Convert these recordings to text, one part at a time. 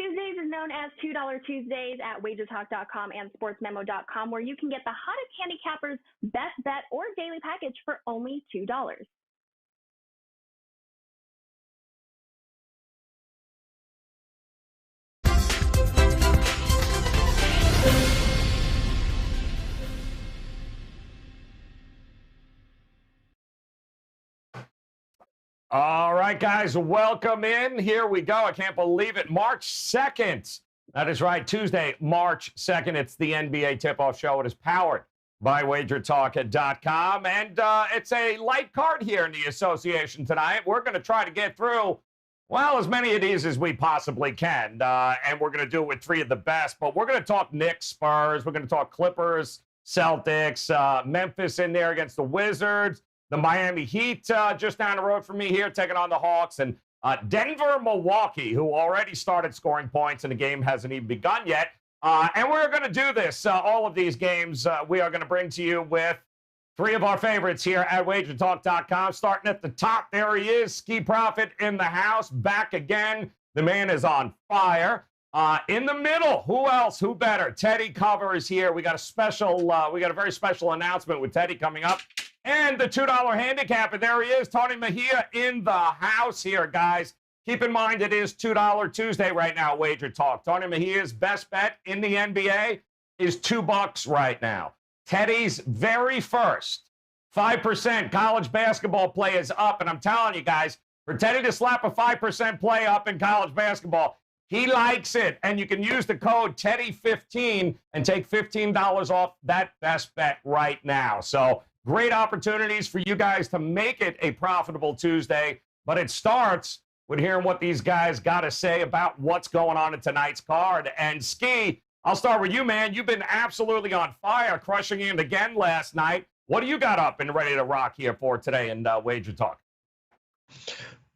Tuesdays is known as $2 Tuesdays at WagerTalk.com and SportsMemo.com, where you can get the hottest handicappers' best bet or daily package for only $2. All right, guys, welcome in. Here we go. I can't believe it. March 2nd. That is right, Tuesday, March 2nd. It's the NBA tip-off show. It is powered by WagerTalk.com. And it's a light card here in the association tonight. We're going to try to get through, well, as many of these as we possibly can. And we're going to do it with three of the best. But we're going to talk Knicks, Spurs. We're going to talk Clippers, Celtics, Memphis in there against the Wizards. The Miami Heat just down the road from me here, taking on the Hawks. And Denver, Milwaukee, who already started scoring points, and the game hasn't even begun yet. And we're going to do this. All of these games we are going to bring to you with three of our favorites here at WagerTalk.com. Starting at the top, there he is, Ski Prophet in the house, back again. The man is on fire. In the middle, who else? Who better? Teddy Cover is here. We got a very special announcement with Teddy coming up. And the $2 handicapper, there he is, Tony Mejia in the house here, guys. Keep in mind, it is $2 Tuesday right now, Wager Talk. Tony Mejia's best bet in the NBA is $2 right now. Teddy's very first 5% college basketball play is up, and I'm telling you guys, for Teddy to slap a 5% play up in college basketball, he likes it, and you can use the code Teddy15 and take $15 off that best bet right now. So great opportunities for you guys to make it a profitable Tuesday, but it starts with hearing what these guys got to say about what's going on in tonight's card. And Ski, I'll start with you, man. You've been absolutely on fire, crushing it again last night. What do you got up and ready to rock here for today in Wager Talk?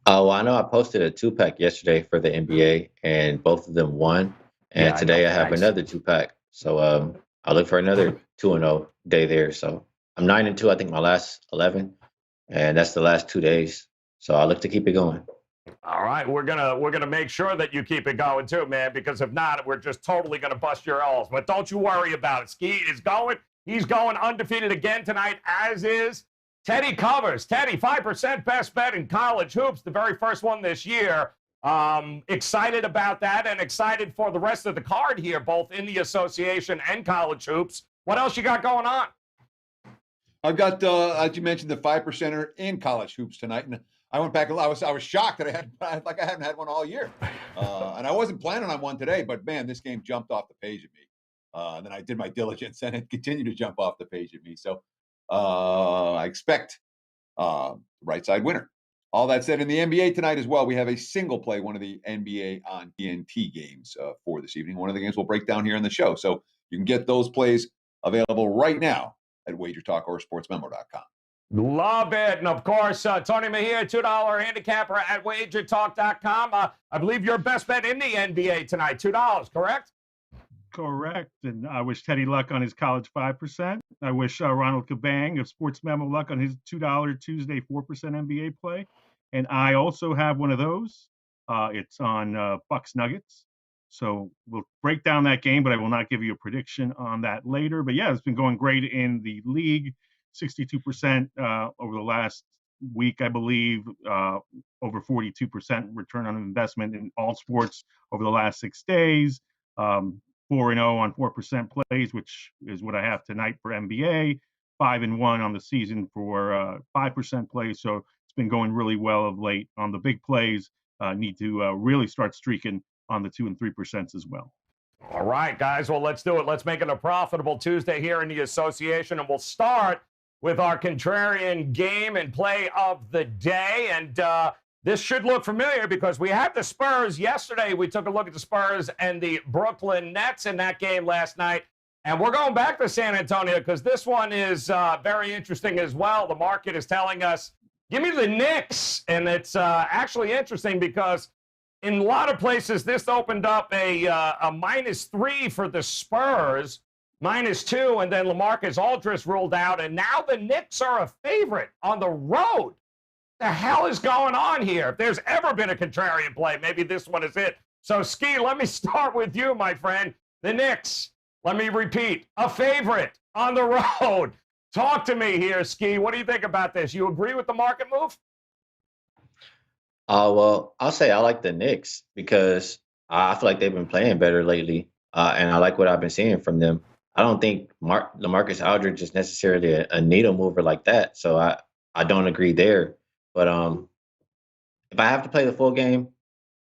Well, I know I posted a 2-pack yesterday for the NBA, and both of them won. And today I have another 2-pack. So I look for another 2-0 day there. So I'm 9-2. I think my last 11, and that's the last 2 days. So I look to keep it going. All right, we're gonna make sure that you keep it going too, man. Because if not, we're just totally gonna bust your balls. But don't you worry about it. Ski is going. He's going undefeated again tonight, as is Teddy Covers. Teddy, 5% best bet in college hoops, the very first one this year. Excited about that, and excited for the rest of the card here, both in the association and college hoops. What else you got going on? I've got, as you mentioned, the 5%er in college hoops tonight, and I went back. I was shocked that I haven't had one all year, and I wasn't planning on one today. But man, this game jumped off the page at me. And then I did my diligence, and it continued to jump off the page at me. So I expect right side winner. All that said, in the NBA tonight as well, we have a single play, one of the NBA on TNT games for this evening. One of the games we'll break down here in the show. So you can get those plays available right now at WagerTalk or SportsMemo.com. Love it. And, of course, Tony Mejia, $2 handicapper at WagerTalk.com. I believe your best bet in the NBA tonight, $2, correct? Correct. And I wish Teddy luck on his college 5%. I wish Ronald Kabang of Sports Memo luck on his $2 Tuesday 4% NBA play. And I also have one of those. It's on Bucks Nuggets. So we'll break down that game, but I will not give you a prediction on that later. But, yeah, it's been going great in the league. 62% over the last week, I believe, over 42% return on investment in all sports over the last 6 days, 4-0 on 4% plays, which is what I have tonight for NBA, 5-1 on the season for 5% plays. So it's been going really well of late on the big plays. Need to really start streaking on the 2% and 3% as well. All right, guys. Well, let's do it. Let's make it a profitable Tuesday here in the association, and we'll start with our contrarian game and play of the day. And this should look familiar because we had the Spurs yesterday. We took a look at the Spurs and the Brooklyn Nets in that game last night. And we're going back to San Antonio because this one is very interesting as well. The market is telling us, give me the Knicks. And it's actually interesting because in a lot of places, this opened up a -3 for the Spurs. -2, and then LaMarcus Aldridge ruled out, and now the Knicks are a favorite on the road. The hell is going on here? If there's ever been a contrarian play, maybe this one is it. So, Ski, let me start with you, my friend. The Knicks, let me repeat, a favorite on the road. Talk to me here, Ski. What do you think about this? You agree with the market move? Well, I'll say I like the Knicks because I feel like they've been playing better lately, and I like what I've been seeing from them. I don't think LaMarcus Aldridge is necessarily a needle mover like that, so I don't agree there. But if I have to play the full game,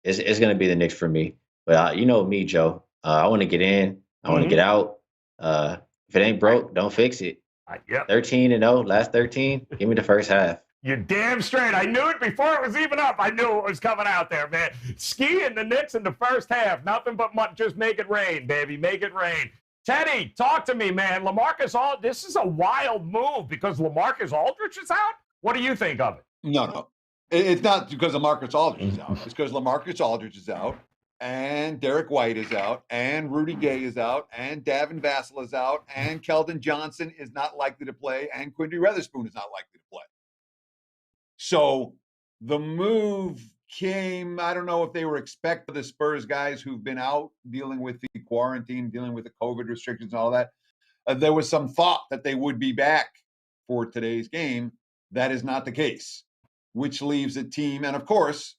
it's going to be the Knicks for me. But you know me, Joe. I want to get in. I want to get out. If it ain't broke, don't fix it. Yep. 13-0, last 13. Give me the first half. You're damn straight. I knew it before it was even up. I knew it was coming out there, man. Ski and the Knicks in the first half. Nothing but just make it rain, baby. Make it rain. Teddy, talk to me, man. LaMarcus Aldridge, this is a wild move because LaMarcus Aldridge is out? What do you think of it? No. It's not because LaMarcus Aldridge is out. It's because LaMarcus Aldridge is out, and Derek White is out, and Rudy Gay is out, and Davin Vassell is out, and Keldon Johnson is not likely to play, and Quincy Weatherspoon is not likely to play. So the move came, I don't know if they were expecting the Spurs guys who've been out dealing with the quarantine, dealing with the COVID restrictions and all that. There was some thought that they would be back for today's game. That is not the case, which leaves a team. And of course,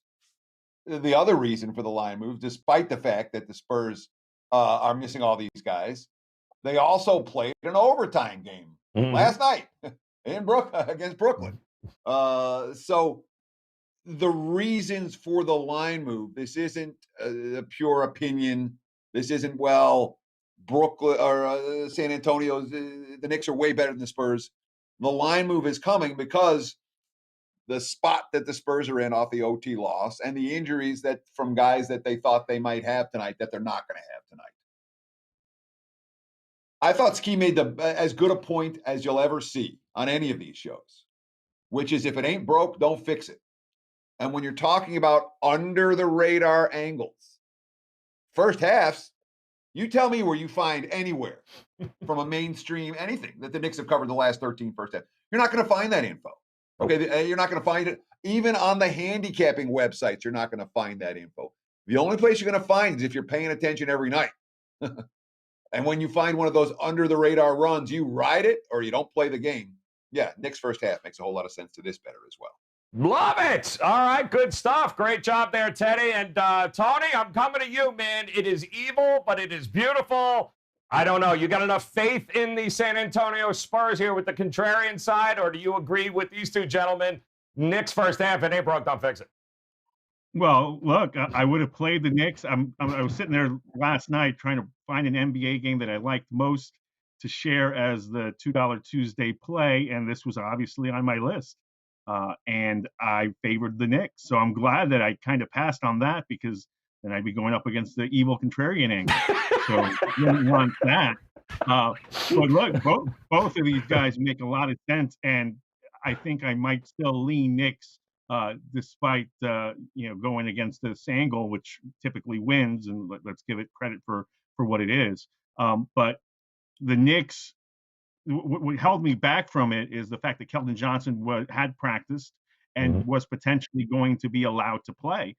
the other reason for the line move, despite the fact that the Spurs are missing all these guys, they also played an overtime game last night against Brooklyn. So the reasons for the line move, this isn't a pure opinion. This isn't, well, Brooklyn or San Antonio's, the Knicks are way better than the Spurs. The line move is coming because the spot that the Spurs are in off the OT loss and the injuries that from guys that they thought they might have tonight that they're not going to have tonight. I thought Ski made as good a point as you'll ever see on any of these shows, which is if it ain't broke, don't fix it. And when you're talking about under the radar angles, first halves, you tell me where you find anywhere from a mainstream anything that the Knicks have covered the last 13 first half. You're not going to find that info. Okay, you're not going to find it. Even on the handicapping websites, you're not going to find that info. The only place you're going to find is if you're paying attention every night. And when you find one of those under the radar runs, you ride it or you don't play the game. Yeah, Knicks first half makes a whole lot of sense to this better as well. Love it. All right, good stuff. Great job there, Teddy. And Tony, I'm coming to you, man. It is evil, but it is beautiful. I don't know. You got enough faith in the San Antonio Spurs here with the contrarian side, or do you agree with these two gentlemen? Knicks first half, it ain't broke, don't fix it. Well, look, I would have played the Knicks. I was sitting there last night trying to find an NBA game that I liked most to share as the $2 Tuesday play, and this was obviously on my list. And I favored the Knicks. So I'm glad that I kind of passed on that because then I'd be going up against the evil contrarian angle. So you didn't want that. But look, both of these guys make a lot of sense. And I think I might still lean Knicks despite, going against this angle, which typically wins. And let's give it credit for what it is. But the Knicks, what held me back from it is the fact that Keldon Johnson had practiced and was potentially going to be allowed to play.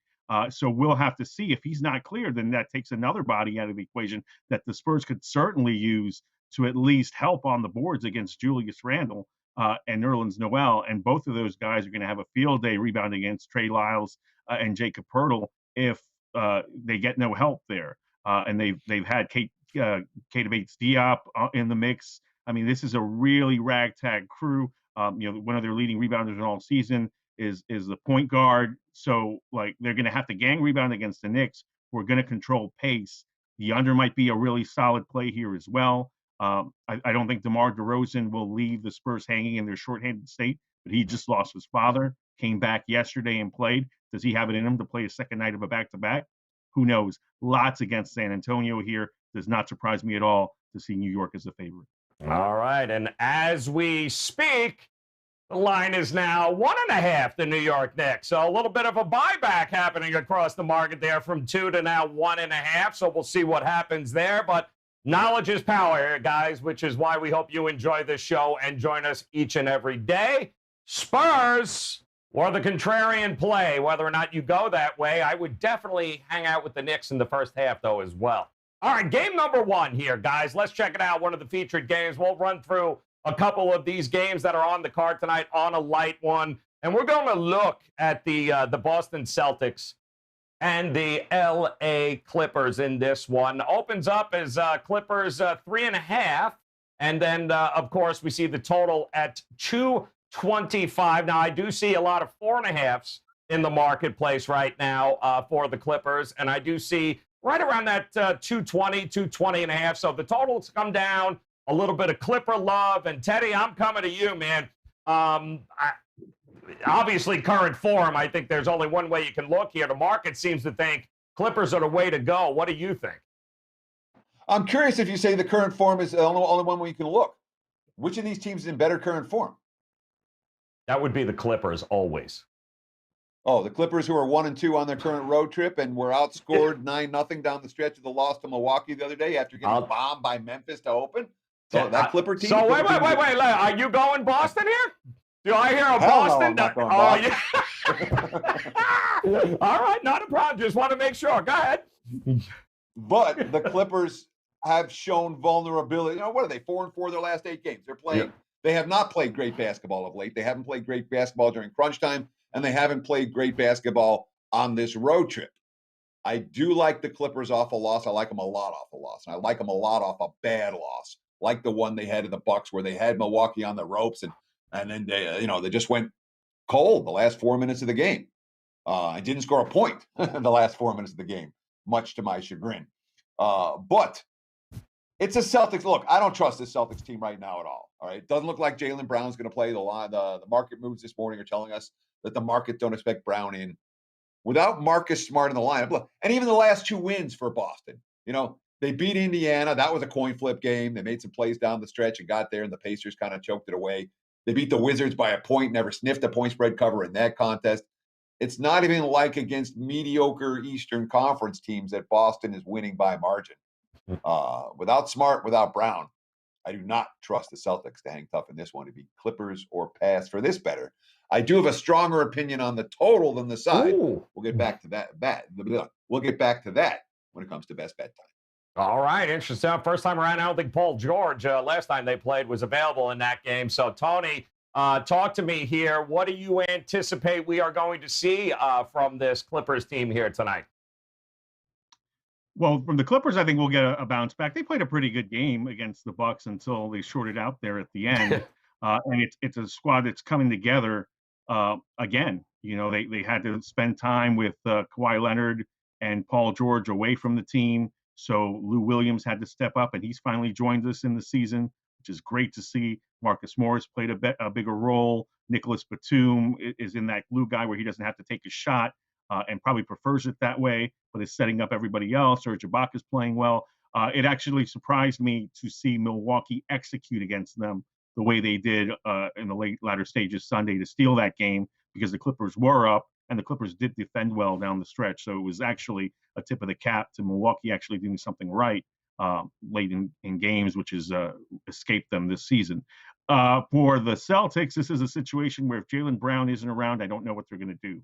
So we'll have to see. If he's not cleared, then that takes another body out of the equation that the Spurs could certainly use to at least help on the boards against Julius Randle and Nerlens Noel. And both of those guys are going to have a field day rebounding against Trey Lyles and Jakob Poeltl if they get no help there. And they've had Kate Bates-Diop in the mix. I mean, this is a really ragtag crew. One of their leading rebounders in all season is the point guard. So, they're going to have to gang rebound against the Knicks. We're going to control pace. The under might be a really solid play here as well. I don't think DeMar DeRozan will leave the Spurs hanging in their shorthanded state, but he just lost his father, came back yesterday and played. Does he have it in him to play a second night of a back-to-back? Who knows? Lots against San Antonio here. Does not surprise me at all to see New York as a favorite. All right, and as we speak, the line is now 1.5, the New York Knicks. So a little bit of a buyback happening across the market there from 2 to now 1.5. So we'll see what happens there. But knowledge is power here, guys, which is why we hope you enjoy this show and join us each and every day. Spurs or the contrarian play, whether or not you go that way. I would definitely hang out with the Knicks in the first half, though, as well. All right, game number 1 here, guys. Let's check it out, one of the featured games. We'll run through a couple of these games that are on the card tonight on a light one. And we're going to look at the Boston Celtics and the L.A. Clippers in this one. Opens up as Clippers 3.5. And then, of course, we see the total at 225. Now, I do see a lot of 4.5s in the marketplace right now for the Clippers. And I do see right around that 220 and a half. So the total's come down, a little bit of Clipper love. And Teddy, I'm coming to you, man. Obviously, current form, I think there's only one way you can look here. The market seems to think Clippers are the way to go. What do you think? I'm curious if you say the current form is the only one where you can look. Which of these teams is in better current form? That would be the Clippers always. Oh, the Clippers, who are 1-2 on their current road trip and were outscored 9-0 down the stretch of the loss to Milwaukee the other day after getting bombed by Memphis to open. So that Clipper team. So wait. Are you going Boston here? Do I hear a Boston? No, Boston. Yeah. All right, not a problem. Just want to make sure. Go ahead. But the Clippers have shown vulnerability. You know, what are they? 4-4 their last 8 games. They're playing. Yeah. They have not played great basketball of late. They haven't played great basketball during crunch time, and they haven't played great basketball on this road trip. I do like the Clippers off a loss. I like them a lot off a loss. And I like them a lot off a bad loss, like the one they had in the Bucks where they had Milwaukee on the ropes and then they just went cold the last 4 minutes of the game. I didn't score a point in the last 4 minutes of the game, much to my chagrin. But it's a Celtics. Look, I don't trust this Celtics team right now at all. All right, it doesn't look like Jaylen Brown's going to play. The market moves this morning are telling us that the market don't expect Brown in. Without Marcus Smart in the lineup, look, and even the last 2 wins for Boston, they beat Indiana. That was a coin flip game. They made some plays down the stretch and got there, and the Pacers kind of choked it away. They beat the Wizards by a point, never sniffed a point spread cover in that contest. It's not even like against mediocre Eastern Conference teams that Boston is winning by margin. Without Smart, without Brown, I do not trust the Celtics to hang tough in this one to be Clippers or pass for this better. I do have a stronger opinion on the total than the side. Ooh. We'll get back to that. We'll get back to that when it comes to best bet time. All right, interesting. First time around, I don't think Paul George, last time they played, was available in that game. So, Tony, talk to me here. What do you anticipate we are going to see from this Clippers team here tonight? Well, from the Clippers, I think we'll get a bounce back. They played a pretty good game against the Bucks until they shorted out there at the end. And it's a squad that's coming together again. They had to spend time with Kawhi Leonard and Paul George away from the team. So Lou Williams had to step up, and he's finally joined us in the season, which is great to see. Marcus Morris played a bigger role. Nicholas Batum is in that glue guy where he doesn't have to take a shot and probably prefers it that way, but is setting up everybody else. Serge Ibaka's playing well. It actually surprised me to see Milwaukee execute against them the way they did in the latter stages Sunday to steal that game, because the Clippers were up and the Clippers did defend well down the stretch. So it was actually a tip of the cap to Milwaukee actually doing something right late in games, which has escaped them this season. For the Celtics, this is a situation where if Jaylen Brown isn't around, I don't know what they're going to do.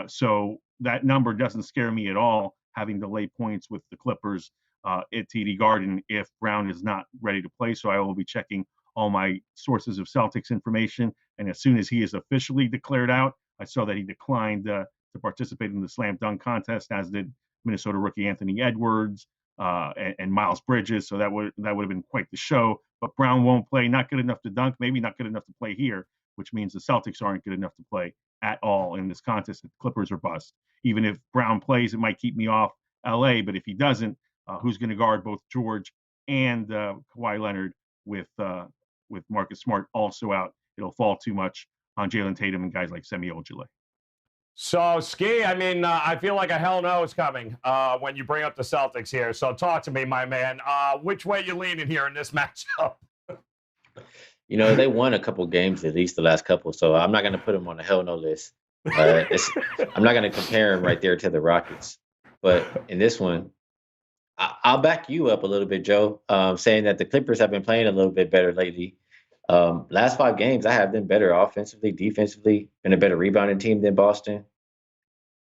So that number doesn't scare me at all, having to lay points with the Clippers at TD Garden if Brown is not ready to play. So I will be checking all my sources of Celtics information. And as soon as he is officially declared out, I saw that he declined to participate in the slam dunk contest, as did Minnesota rookie Anthony Edwards and Miles Bridges. So that would have been quite the show. But Brown won't play, not good enough to dunk, maybe not good enough to play here, which means the Celtics aren't good enough to play at all in this contest. The Clippers are bust. Even if Brown plays, it might keep me off LA. But if he doesn't, who's going to guard both George and Kawhi Leonard with Marcus Smart also out? It'll fall too much on Jalen Tatum and guys like Semi Ojeleye. So, Ski, I feel like a hell no is coming when you bring up the Celtics here. So talk to me, my man. Which way you leaning here in this matchup? They won a couple games, at least the last couple, so I'm not going to put them on the hell no list. I'm not going to compare them right there to the Rockets. But in this one, I'll back you up a little bit, Joe, saying that the Clippers have been playing a little bit better lately. Last 5 games, I have them better offensively, defensively, and a better rebounding team than Boston.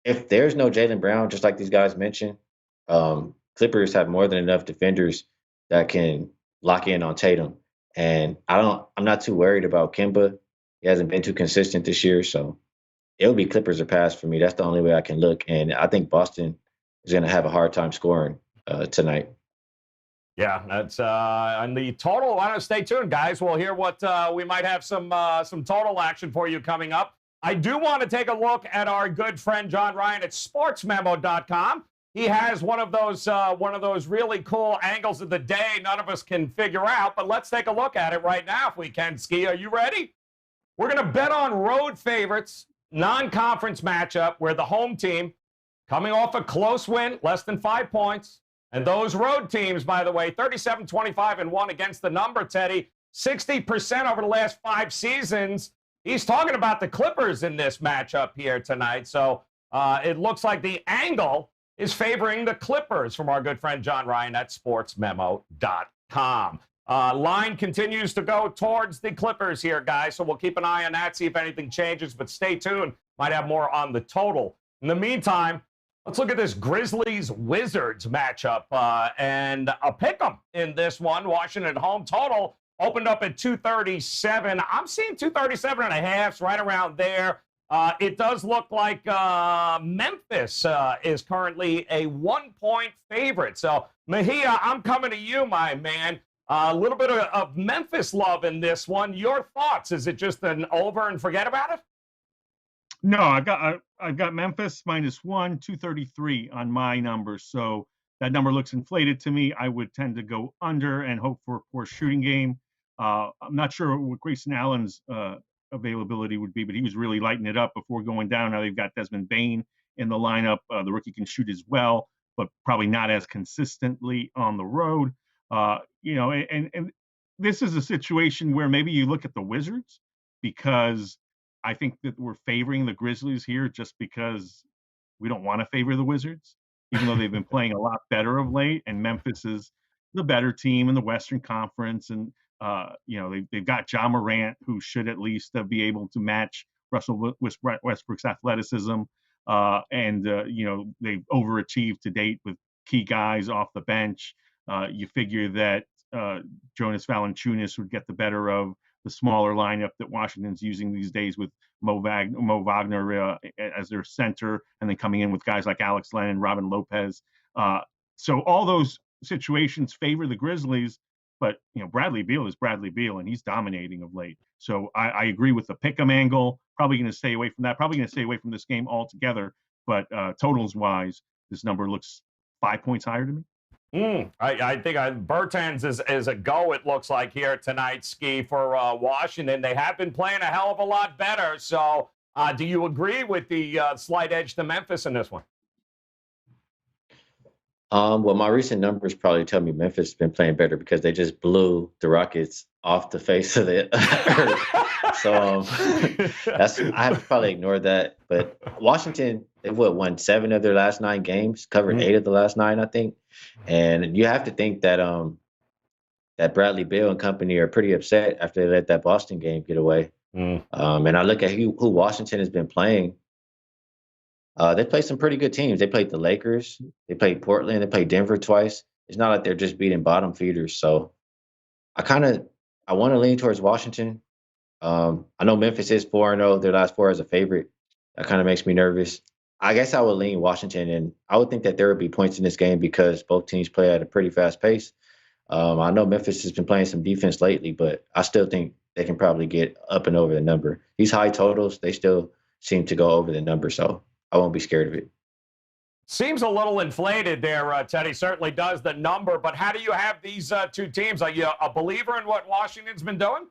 If there's no Jaylen Brown, just like these guys mentioned, Clippers have more than enough defenders that can lock in on Tatum. And I'm not too worried about Kemba. He hasn't been too consistent this year, so it'll be Clippers or pass for me. That's the only way I can look. And I think Boston is going to have a hard time scoring tonight. Yeah, that's on the total. Why don't stay tuned, guys? We'll hear what we might have some total action for you coming up. I do want to take a look at our good friend John Ryan at SportsMemo.com. He has one of those really cool angles of the day none of us can figure out, but let's take a look at it right now if we can. Ski, are you ready? We're going to bet on road favorites, non-conference matchup where the home team coming off a close win, less than 5 points. And those road teams, by the way, 37-25-1 against the number, Teddy, 60% over the last 5 seasons. He's talking about the Clippers in this matchup here tonight. So it looks like the angle is favoring the Clippers from our good friend John Ryan at sportsmemo.com. Line continues to go towards the Clippers here, guys. So we'll keep an eye on that, see if anything changes. But stay tuned. Might have more on the total. In the meantime, let's look at this Grizzlies-Wizards matchup and a pick'em in this one. Washington home total opened up at 237. I'm seeing 237.5, right around there. It does look like Memphis is currently a 1-point favorite. So, Mejia, I'm coming to you, my man. A little bit of Memphis love in this one. Your thoughts? Is it just an over and forget about it? No, I've got Memphis -1, 233 on my numbers. So that number looks inflated to me. I would tend to go under and hope for a poor shooting game. I'm not sure what Grayson Allen's availability would be, but he was really lighting it up before going down. Now they've got Desmond Bane in the lineup. The rookie can shoot as well, but probably not as consistently on the road. And this is a situation where maybe you look at the Wizards, because I think that we're favoring the Grizzlies here just because we don't want to favor the Wizards, even though they've been playing a lot better of late. And Memphis is the better team in the Western Conference. And, they've got Ja Morant, who should at least be able to match Russell Westbrook's athleticism. They've overachieved to date with key guys off the bench. You figure that Jonas Valanciunas would get the better of the smaller lineup that Washington's using these days with Mo Wagner as their center, and then coming in with guys like Alex Len and Robin Lopez. So all those situations favor the Grizzlies, but Bradley Beal is Bradley Beal, and he's dominating of late. So I agree with the pick'em angle. Probably going to stay away from that. Probably going to stay away from this game altogether. But totals wise, this number looks 5 points higher to me. I think Bertans is a go, it looks like, here tonight, Ski, for Washington. They have been playing a hell of a lot better. So do you agree with the slight edge to Memphis in this one? Well, my recent numbers probably tell me Memphis has been playing better because they just blew the Rockets off the face of the earth. So I have to probably ignore that. But Washington, they've won 7 of their last 9 games, covered 8 of the last 9, I think. And you have to think that that Bradley Beal and company are pretty upset after they let that Boston game get away. And I look at who Washington has been playing. They played some pretty good teams. They played the Lakers. They played Portland. They played Denver twice. It's not like they're just beating bottom feeders. So I want to lean towards Washington. I know Memphis is 4-0, their last 4 as a favorite. That kind of makes me nervous. I guess I would lean Washington, and I would think that there would be points in this game because both teams play at a pretty fast pace. I know Memphis has been playing some defense lately, but I still think they can probably get up and over the number. These high totals, they still seem to go over the number, so I won't be scared of it. Seems a little inflated there, Teddy. Certainly does, the number. But how do you have these 2 teams? Are you a believer in what Washington's been doing?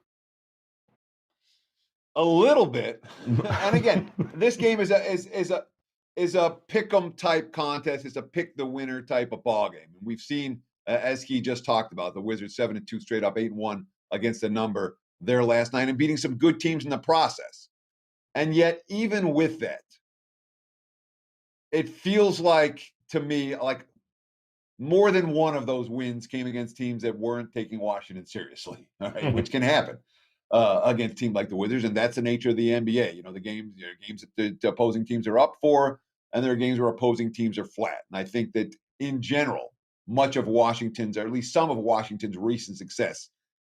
A little bit. And again, this game is a pick 'em type contest. It's a pick the winner type of ball game. And we've seen, as he just talked about, the Wizards 7-2 straight up, 8-1 against the number their last 9, and beating some good teams in the process. And yet, even with that, it feels like, to me, like more than one of those wins came against teams that weren't taking Washington seriously, all right, which can happen. against a team like the Wizards, and that's the nature of the NBA. You know, the games that the opposing teams are up for, and there are games where opposing teams are flat. And I think that in general, much of Washington's, or at least some of Washington's recent success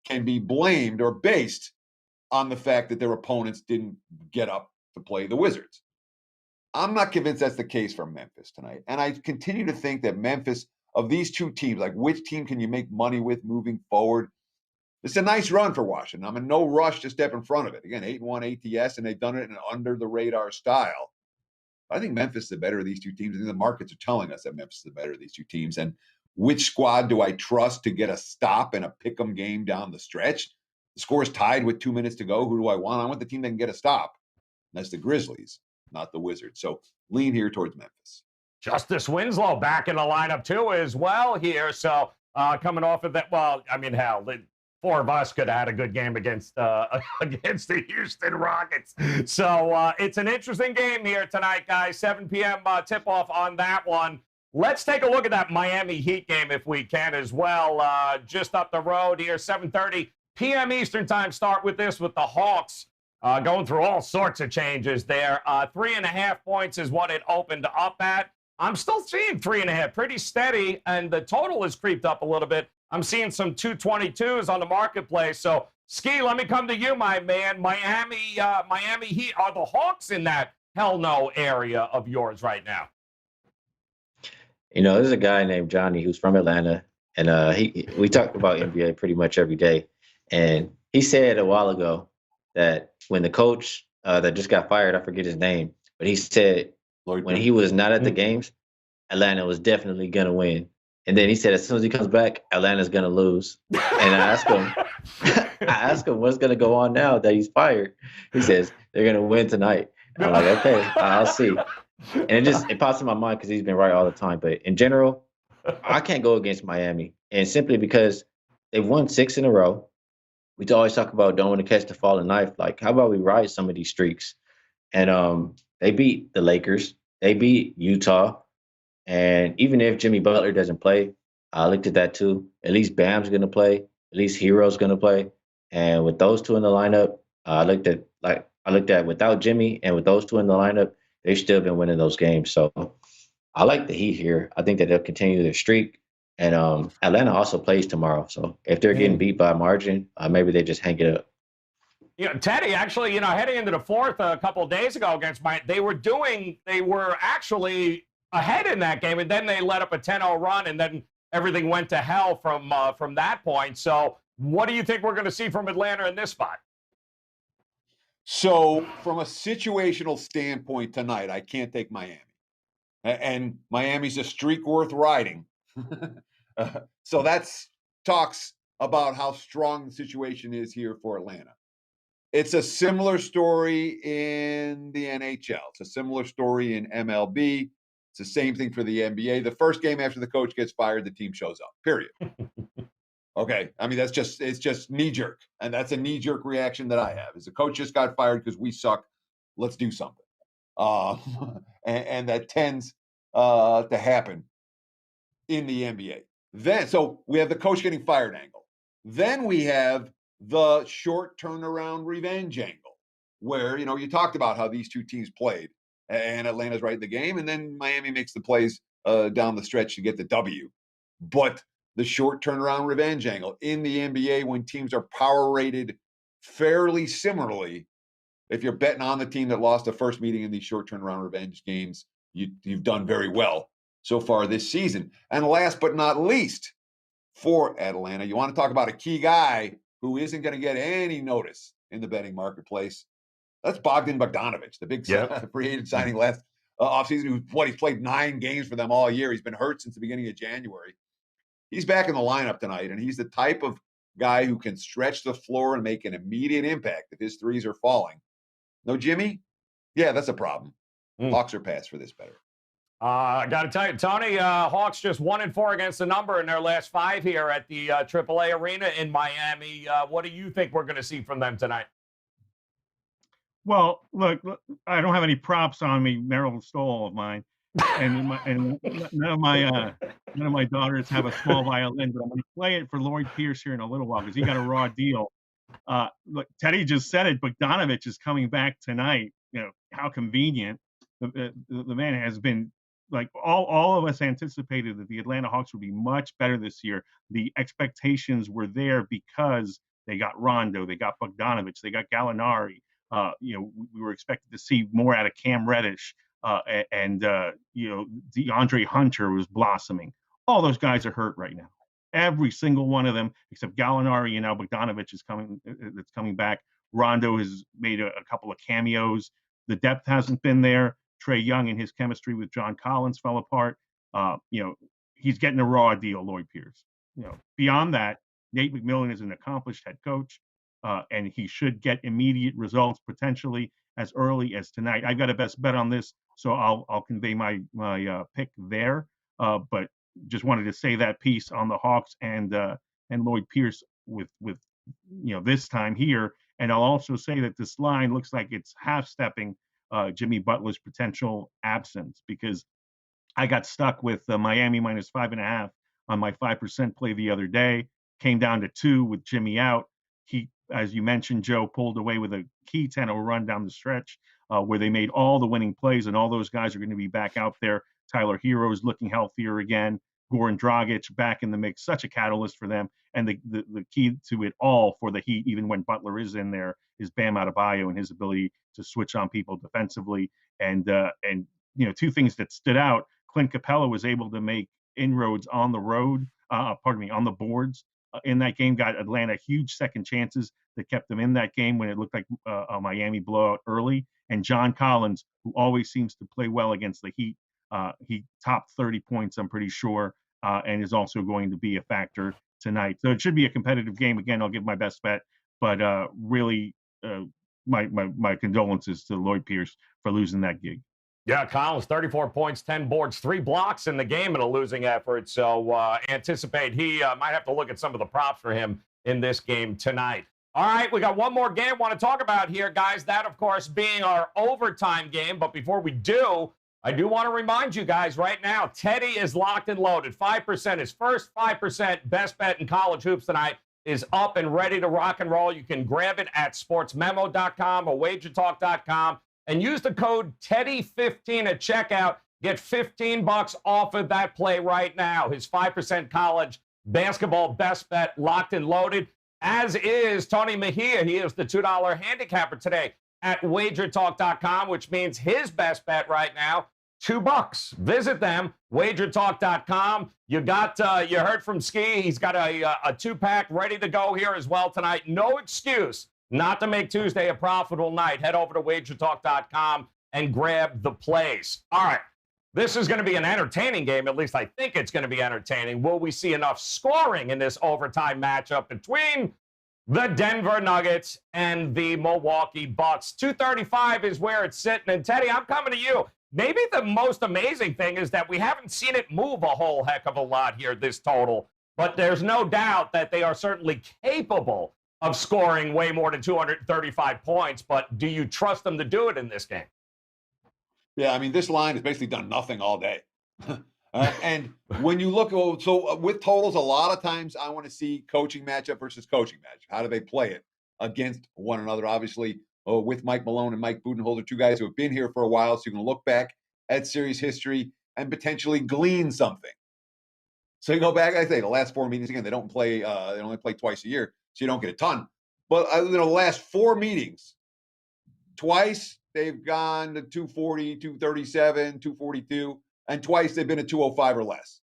can be blamed or based on the fact that their opponents didn't get up to play the Wizards. I'm not convinced that's the case for Memphis tonight. And I continue to think that Memphis, of these two teams, like which team can you make money with moving forward? It's a nice run for Washington. I'm in no rush to step in front of it. Again, 8-1 ATS, and they've done it in an under-the-radar style. I think Memphis is the better of these two teams. I think the markets are telling us that Memphis is the better of these two teams. And which squad do I trust to get a stop in a pick'em game down the stretch? The score is tied with 2 minutes to go. Who do I want? I want the team that can get a stop. And that's the Grizzlies, not the Wizards. So lean here towards Memphis. Justice Winslow back in the lineup too as well here. So coming off of that, well, I mean, hell, the four of us could have had a good game against the Houston Rockets. So it's an interesting game here tonight, guys. 7 p.m. Tip-off on that one. Let's take a look at that Miami Heat game if we can as well. Just up the road here, 7:30 p.m. Eastern time. Start with this with the Hawks going through all sorts of changes there. 3.5 points is what it opened up at. I'm still seeing 3.5, pretty steady, and the total has creeped up a little bit. I'm seeing some 222s on the marketplace. So, Ski, let me come to you, my man. Miami Heat, are the Hawks in that hell no area of yours right now? You know, there's a guy named Johnny who's from Atlanta, and we talk about NBA pretty much every day. And he said a while ago that when the coach that just got fired, I forget his name, but he said when he was not at the games, Atlanta was definitely going to win. And then he said as soon as he comes back, Atlanta's going to lose. And I asked him what's going to go on now that he's fired. He says they're going to win tonight. I'm like, okay, I'll see. And it pops in my mind because he's been right all the time. But in general, I can't go against Miami. And simply because they've won 6 in a row. We always talk about don't want to catch the falling knife. Like, how about we ride some of these streaks? And they beat the Lakers. They beat Utah. And even if Jimmy Butler doesn't play, I looked at that too. At least Bam's going to play. At least Hero's going to play. And with those two in the lineup, I looked at without Jimmy and with those two in the lineup, they've still been winning those games. So I like the Heat here. I think that they'll continue their streak. And Atlanta also plays tomorrow. So if they're getting beat by a margin, maybe they just hang it up. You know, Teddy, actually, heading into the fourth a couple of days ago against Miami, they were actually ahead in that game, and then they let up a 10-0 run, and then everything went to hell from that point. So what do you think we're going to see from Atlanta in this spot? So from a situational standpoint tonight, I can't take Miami. And Miami's a streak worth riding. So that's talks about how strong the situation is here for Atlanta. It's a similar story in the NHL. It's a similar story in MLB. It's the same thing for the NBA. The first game after the coach gets fired, the team shows up, period. Okay. I mean, it's just knee-jerk. And that's a knee-jerk reaction that I have. Is the coach just got fired because we suck. Let's do something. And that tends to happen in the NBA. So we have the coach getting fired angle. Then we have the short turnaround revenge angle, where, you talked about how these two teams played. And Atlanta's right in the game, and then Miami makes the plays down the stretch to get the W. But the short turnaround revenge angle in the NBA, when teams are power rated fairly similarly, if you're betting on the team that lost the first meeting in these short turnaround revenge games, you've done very well so far this season. And last but not least, for Atlanta, you want to talk about a key guy who isn't going to get any notice in the betting marketplace. That's Bogdan Bogdanović, the big free agent signing last offseason. He's played 9 games for them all year. He's been hurt since the beginning of January. He's back in the lineup tonight, and he's the type of guy who can stretch the floor and make an immediate impact if his threes are falling. No Jimmy? Yeah, that's a problem. Hawks are passed for this better. I got to tell you, Tony, Hawks just 1-4 against the number in their last 5 here at the AAA Arena in Miami. What do you think we're going to see from them tonight? Well, look, I don't have any props on me. Merrill stole all of mine, and none of my daughters have a small violin. But I'm going to play it for Lloyd Pierce here in a little while because he got a raw deal. Look, Teddy just said it. Bogdanovich is coming back tonight. How convenient. The man has been, like, all of us anticipated that the Atlanta Hawks would be much better this year. The expectations were there because they got Rondo, they got Bogdanovich, they got Gallinari. We were expected to see more out of Cam Reddish, and DeAndre Hunter was blossoming. All those guys are hurt right now. Every single one of them, except Gallinari, and now Bogdanovich is coming back. Rondo has made a couple of cameos. The depth hasn't been there. Trae Young and his chemistry with John Collins fell apart. He's getting a raw deal, Lloyd Pierce. Beyond that, Nate McMillan is an accomplished head coach, and he should get immediate results potentially as early as tonight. I got a best bet on this, so I'll convey my pick there. But just wanted to say that piece on the Hawks and Lloyd Pierce with this time here. And I'll also say that this line looks like it's half-stepping Jimmy Butler's potential absence, because I got stuck with Miami minus 5.5 on my 5% play the other day. Came down to 2 with Jimmy out. He, as you mentioned, Joe, pulled away with a key 10-0 run down the stretch where they made all the winning plays, and all those guys are going to be back out there. Tyler Hero's looking healthier again. Goran Dragic back in the mix, such a catalyst for them. And the key to it all for the Heat, even when Butler is in there, is Bam Adebayo and his ability to switch on people defensively. And two things that stood out: Clint Capella was able to make inroads on the road, on the boards in that game, got Atlanta huge second chances that kept them in that game when it looked like a Miami blowout early. And John Collins, who always seems to play well against the Heat, he topped 30 points, I'm pretty sure, and is also going to be a factor tonight. So it should be a competitive game. Again, I'll give my best bet, but really, my condolences to Lloyd Pierce for losing that gig. Yeah, Collins, 34 points, 10 boards, 3 blocks in the game in a losing effort. So anticipate he might have to look at some of the props for him in this game tonight. All right, we got one more game I want to talk about here, guys. That, of course, being our overtime game. But before we do, I do want to remind you guys right now, Teddy is locked and loaded. 5%, his first 5% best bet in college hoops tonight is up and ready to rock and roll. You can grab it at sportsmemo.com or wagertalk.com and use the code Teddy15 at checkout. Get $15 off of that play right now. His 5% college basketball best bet locked and loaded, as is Tony Mejia. He is the $2 handicapper today at WagerTalk.com, which means his best bet right now, $2. Visit them, WagerTalk.com. You heard from Ski. He's got a 2-pack ready to go here as well tonight. No excuse not to make Tuesday a profitable night. Head over to WagerTalk.com and grab the plays. All right, this is going to be an entertaining game. At least I think it's going to be entertaining. Will we see enough scoring in this overtime matchup between the Denver Nuggets and the Milwaukee Bucks? 235 is where it's sitting. And Teddy, I'm coming to you. Maybe the most amazing thing is that we haven't seen it move a whole heck of a lot here, this total. But there's no doubt that they are certainly capable of scoring way more than 235 points. But do you trust them to do it in this game? Yeah, I mean, this line has basically done nothing all day. And when you look, with totals, a lot of times I want to see coaching matchup versus coaching match. How do they play it against one another? Obviously, with Mike Malone and Mike Budenholzer, two guys who have been here for a while, so you can look back at series history and potentially glean something. So you go back, I say, the last 4 meetings, again, they only play twice a year, so you don't get a ton. But the last 4 meetings, twice they've gone to 240, 237, 242, and twice they've been at 205 or less.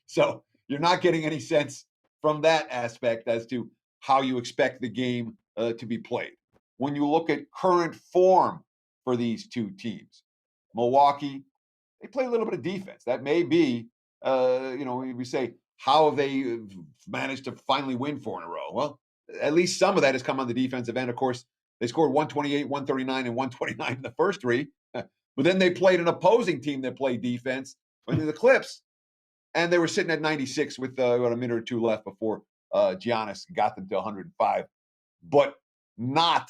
So you're not getting any sense from that aspect as to how you expect the game to be played. When you look at current form for these two teams, Milwaukee, they play a little bit of defense. That may be, we say, how have they managed to finally win 4 in a row? Well, at least some of that has come on the defensive end. Of course, they scored 128, 139, and 129 in the first 3. But then they played an opposing team that played defense, the Clips, and they were sitting at 96 with about a minute or 2 left before Giannis got them to 105. But not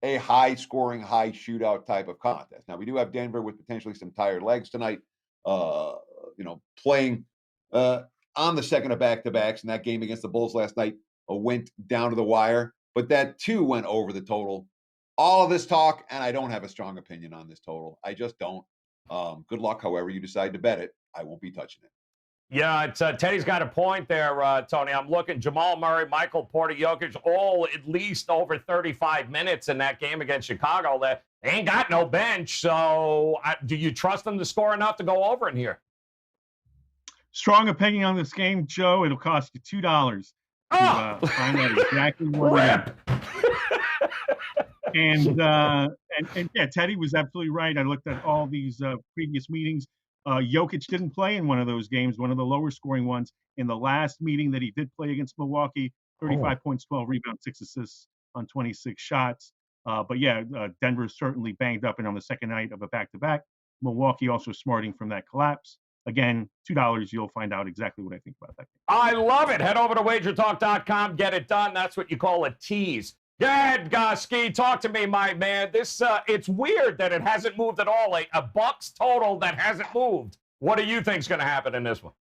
a high-scoring, high shootout type of contest. Now, we do have Denver with potentially some tired legs tonight, playing on the second of back-to-backs in that game against the Bulls last night. went down to the wire, but that too went over the total. All of this talk, and I don't have a strong opinion on this total. I just don't. Good luck, however you decide to bet it. I won't be touching it. Yeah, it's Teddy's got a point there, Tony. I'm looking Jamal Murray, Michael Porter Jokic, all at least over 35 minutes in that game against Chicago. They ain't got no bench, so do you trust them to score enough to go over in here? Strong opinion on this game, Joe. It'll cost you $2 to find out exactly what. And yeah, Teddy was absolutely right. I looked at all these previous meetings. Jokic didn't play in one of those games, one of the lower scoring ones. In the last meeting that he did play against Milwaukee, 35 points, 12 rebounds, 6 assists on 26 shots. But yeah, Denver certainly banged up and on the second night of a back-to-back. Milwaukee also smarting from that collapse. Again, $2, you'll find out exactly what I think about that game. I love it. Head over to WagerTalk.com. Get it done. That's what you call a tease. Go ahead, Ski. Talk to me, my man. This it's weird that it hasn't moved at all. A Bucks total that hasn't moved. What do you think is going to happen in this one?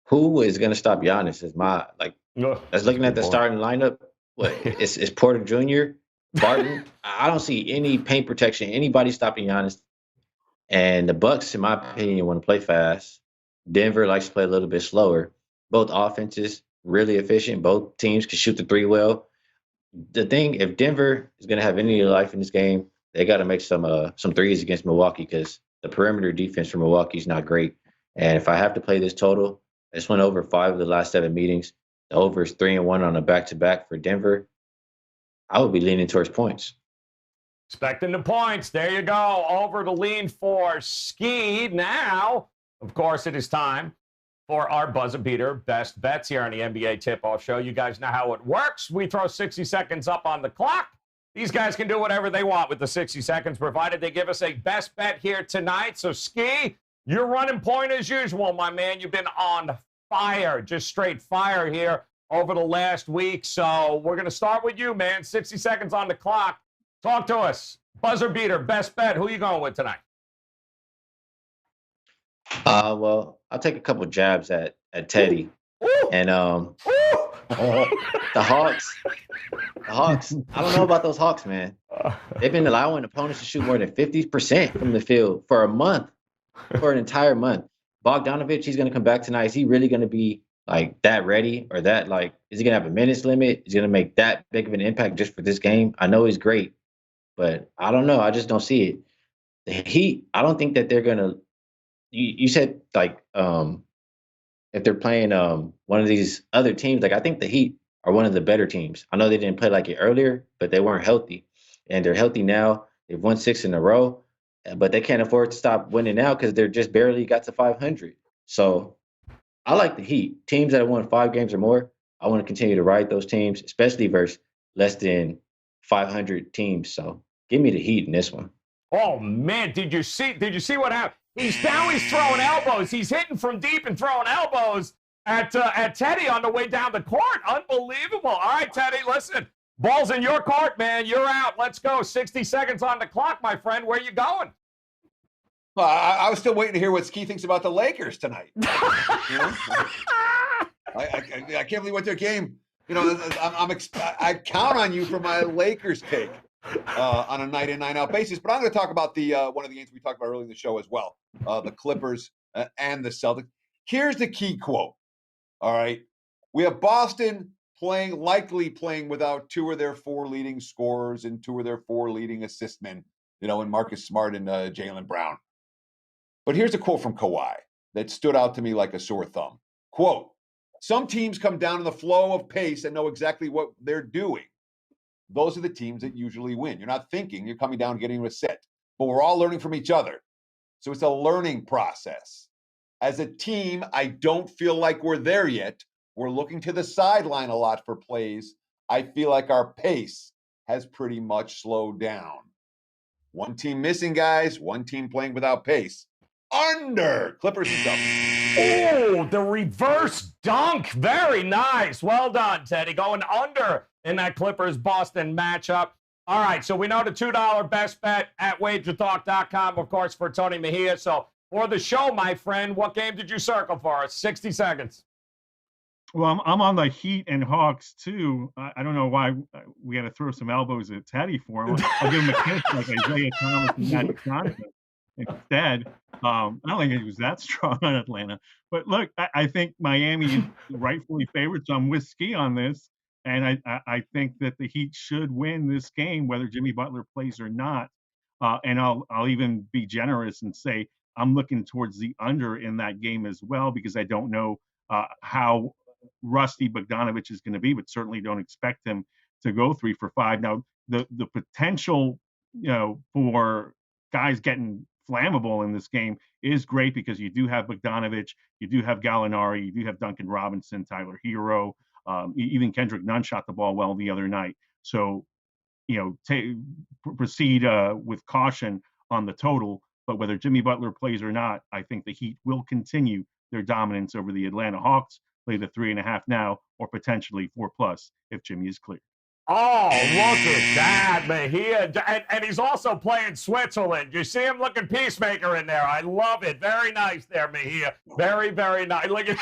Who is going to stop Giannis? Is my That's looking at the starting lineup. What it's Porter Jr., Barton. I don't see any paint protection. Anybody stopping Giannis. And the Bucks, in my opinion, want to play fast. Denver likes to play a little bit slower. Both offenses really efficient. Both teams can shoot the three well. The thing, if Denver is going to have any life in this game, they got to make some threes against Milwaukee because the perimeter defense for Milwaukee is not great. And if I have to play this total, this went over 5 of the last 7 meetings. The over is 3-1 on a back-to-back for Denver. I would be leaning towards points. Expecting the points. There you go. Over to lean for Ski. Now, of course, it is time for our buzzer beater best bets here on the NBA Tip-Off Show. You guys know how it works. We throw 60 seconds up on the clock. These guys can do whatever they want with the 60 seconds, provided they give us a best bet here tonight. So, Ski, you're running point as usual, my man. You've been on fire, just straight fire here over the last week. So we're going to start with you, man. 60 seconds on the clock. Talk to us. Buzzer beater, best bet. Who are you going with tonight? Well, I'll take a couple jabs at Teddy. Ooh. And the Hawks. I don't know about those Hawks, man. They've been allowing opponents to shoot more than 50% from the field for a month, for an entire month. Bogdanovich, he's going to come back tonight. Is he really going to be like that ready or that is he going to have a minutes limit? Is he going to make that big of an impact just for this game? I know he's great, but I don't know. I just don't see it. The Heat, I don't think that they're going to. You said if they're playing one of these other teams, I think the Heat are one of the better teams. I know they didn't play like it earlier, but they weren't healthy, and they're healthy now. They've won 6 in a row, but they can't afford to stop winning now because they're just barely got to 500. So I like the Heat. Teams that have won 5 games or more, I want to continue to ride those teams, especially versus less than 500 teams. So give me the Heat in this one. Oh man, did you see what happened? He's throwing elbows. He's hitting from deep and throwing elbows at Teddy on the way down the court. Unbelievable. All right, Teddy, listen. Ball's in your court, man. You're out. Let's go. 60 seconds on the clock, my friend. Where you going? Well, I was still waiting to hear what Ski thinks about the Lakers tonight. I can't believe what their game. I count on you for my Lakers take on a night in, night out basis. But I'm going to talk about the one of the games we talked about earlier in the show as well, the Clippers and the Celtics. Here's the key quote. All right, we have Boston likely playing without 2 of their 4 leading scorers and 2 of their 4 leading assist men. In Marcus Smart and Jaylen Brown. But here's a quote from Kawhi that stood out to me like a sore thumb. Quote, "Some teams come down in the flow of pace and know exactly what they're doing. Those are the teams that usually win. You're not thinking, you're coming down and getting a set. But we're all learning from each other. So it's a learning process. As a team, I don't feel like we're there yet. We're looking to the sideline a lot for plays. I feel like our pace has pretty much slowed down. One team missing, guys. One team playing without pace. Under Clippers and Celtics." Oh, the reverse dunk. Very nice. Well done, Teddy. Going under in that Clippers-Boston matchup. All right, so we know the $2 best bet at WagerTalk.com, of course, for Tony Mejia. So for the show, my friend, what game did you circle for us? 60 seconds. Well, I'm on the Heat and Hawks too. I don't know why we had to throw some elbows at Teddy for him. I'll give him a kiss like Isaiah Thomas and Magic Johnson instead. I don't think he was that strong on Atlanta. But look, I think Miami is rightfully favored, so I'm with Ski on this. And I think that the Heat should win this game, whether Jimmy Butler plays or not. And I'll even be generous and say I'm looking towards the under in that game as well, because I don't know how rusty Bogdanovich is going to be, but certainly don't expect him to go 3 for 5. Now, the potential, for guys getting flammable in this game is great, because you do have Bogdanovich, you do have Gallinari, you do have Duncan Robinson, Tyler Hero, even Kendrick Nunn shot the ball well the other night. So, proceed with caution on the total. But whether Jimmy Butler plays or not, I think the Heat will continue their dominance over the Atlanta Hawks. Play the 3.5 now, or potentially 4+ if Jimmy is clear. Oh, look at that, Mejia. And he's also playing Switzerland. You see him looking peacemaker in there. I love it. Very nice there, Mejia. Very, very nice. Look at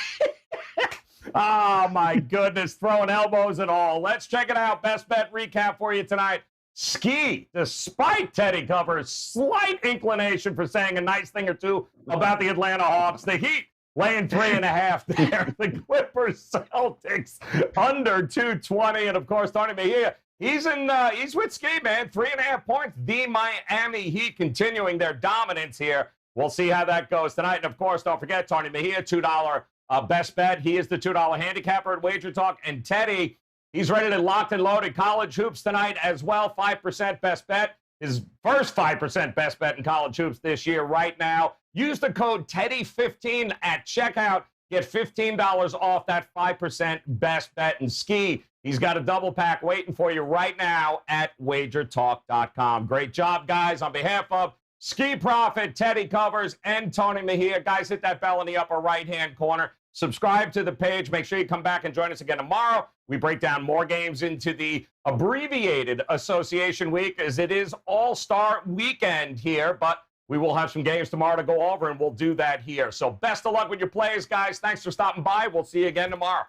Oh, my goodness. Throwing elbows and all. Let's check it out. Best bet recap for you tonight. Ski, despite Teddy Cover's slight inclination for saying a nice thing or two about the Atlanta Hawks, the Heat laying 3.5 there. The Clippers, Celtics under 220, and of course Tony Mejia. He's with Ski, man. 3.5 points. The Miami Heat continuing their dominance here. We'll see how that goes tonight. And of course, don't forget Tony Mejia, $2 best bet. He is the $2 handicapper at WagerTalk, and Teddy, he's ready to locked and loaded college hoops tonight as well. 5% best bet. His first 5% best bet in college hoops this year right now. Use the code TEDDY15 at checkout. Get $15 off that 5% best bet. And Ski, he's got a double pack waiting for you right now at WagerTalk.com. Great job, guys. On behalf of Ski Profit, Teddy Covers, and Tony Mejia, guys, hit that bell in the upper right-hand corner. Subscribe to the page. Make sure you come back and join us again tomorrow. We break down more games into the abbreviated association week, as it is All-Star weekend here, but we will have some games tomorrow to go over, and we'll do that here. So best of luck with your plays, guys. Thanks for stopping by. We'll see you again tomorrow.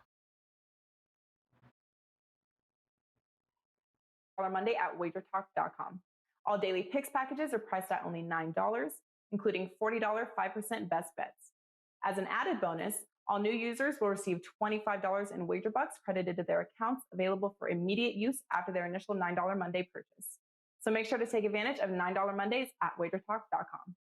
Monday at WagerTalk.com. All daily picks packages are priced at only $9, including $40 5% best bets. As an added bonus, all new users will receive $25 in WagerBucks credited to their accounts, available for immediate use after their initial $9 Monday purchase. So make sure to take advantage of $9 Mondays at WagerTalk.com.